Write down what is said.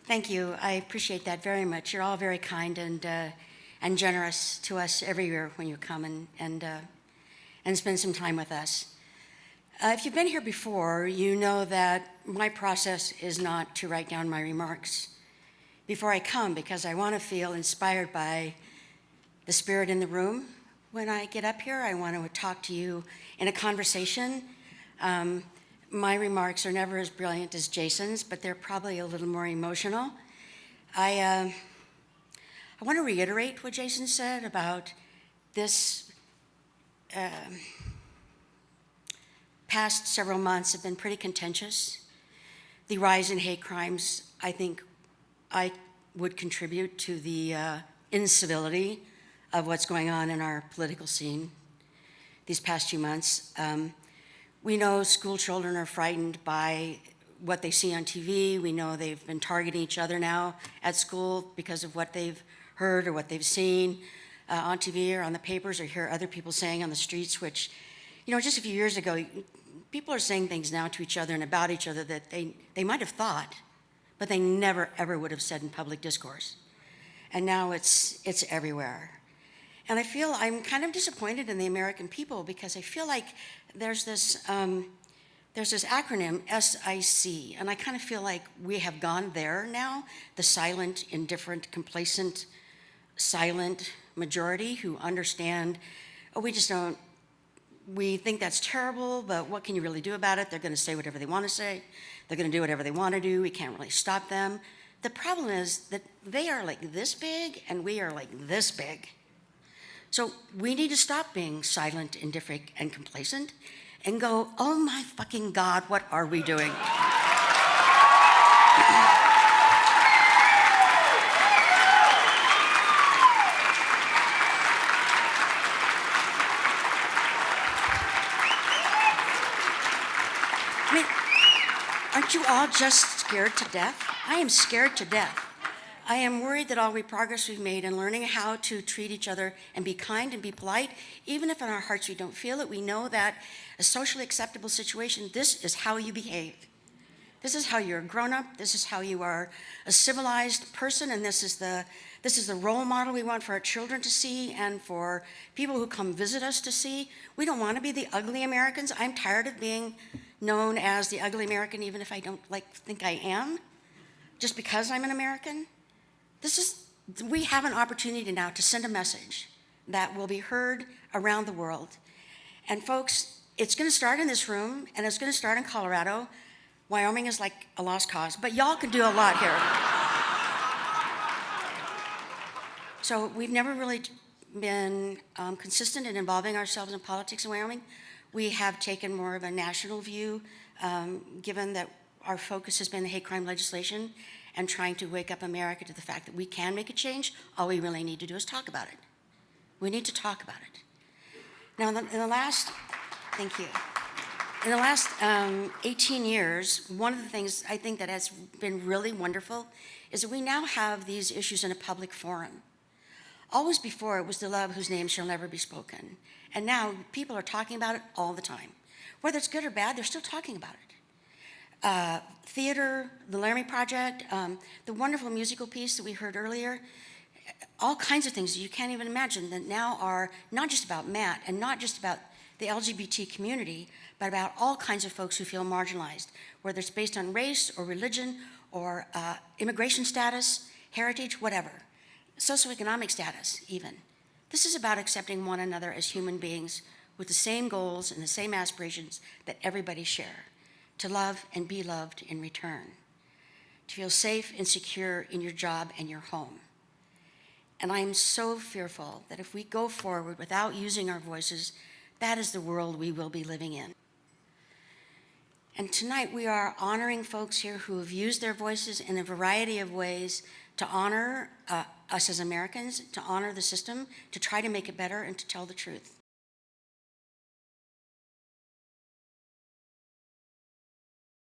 Thank you. I appreciate that very much. You're all very kind and generous to us every year when you come and spend some time with us. If you've been here before, you know that my process is not to write down my remarks before I come, because I want to feel inspired by the spirit in the room. When I get up here, I want to talk to you in a conversation. My remarks are never as brilliant as Jason's, but they're probably a little more emotional. I want to reiterate what Jason said about this past several months have been pretty contentious. The rise in hate crimes, I think I would contribute to the incivility of what's going on in our political scene these past few months. We know school children are frightened by what they see on TV. We know they've been targeting each other now at school because of what they've heard or what they've seen on TV or on the papers, or hear other people saying on the streets, which, just a few years ago, people are saying things now to each other and about each other that they might have thought, but they never, ever would have said in public discourse. And now it's everywhere. And I feel I'm kind of disappointed in the American people, because I feel like there's this acronym, SIC, and I kind of feel like we have gone there now, the silent, indifferent, complacent, silent majority who understand, we think that's terrible, but what can you really do about it? They're going to say whatever they want to say. They're going to do whatever they want to do. We can't really stop them. The problem is that they are like this big and we are like this big. So we need to stop being silent, indifferent, and complacent and go, oh my fucking God, what are we doing? Aren't you all just scared to death? I am scared to death. I am worried that all the progress we've made in learning how to treat each other and be kind and be polite, even if in our hearts we don't feel it, we know that a socially acceptable situation, this is how you behave. This is how you're a grown-up, this is how you are a civilized person, and this is the role model we want for our children to see and for people who come visit us to see. We don't want to be the ugly Americans. I'm tired of being known as the ugly American, even if I don't think I am, just because I'm an American. We have an opportunity now to send a message that will be heard around the world. And folks, it's going to start in this room, and it's going to start in Colorado. Wyoming is like a lost cause, but y'all can do a lot here. So we've never really been consistent in involving ourselves in politics in Wyoming. We have taken more of a national view, given that our focus has been the hate crime legislation and trying to wake up America to the fact that we can make a change. All we really need to do is talk about it. We need to talk about it. Now, in the last 18 years, one of the things I think that has been really wonderful is that we now have these issues in a public forum. Always before, it was the love whose name shall never be spoken. And now people are talking about it all the time. Whether it's good or bad, they're still talking about it. Theater, the Laramie Project, the wonderful musical piece that we heard earlier, all kinds of things that you can't even imagine that now are not just about Matt and not just about the LGBT community, but about all kinds of folks who feel marginalized, whether it's based on race or religion or immigration status, heritage, whatever, socioeconomic status even. This is about accepting one another as human beings with the same goals and the same aspirations that everybody share. To love and be loved in return, to feel safe and secure in your job and your home. And I am so fearful that if we go forward without using our voices, that is the world we will be living in. And tonight we are honoring folks here who have used their voices in a variety of ways to honor us as Americans, to honor the system, to try to make it better, and to tell the truth.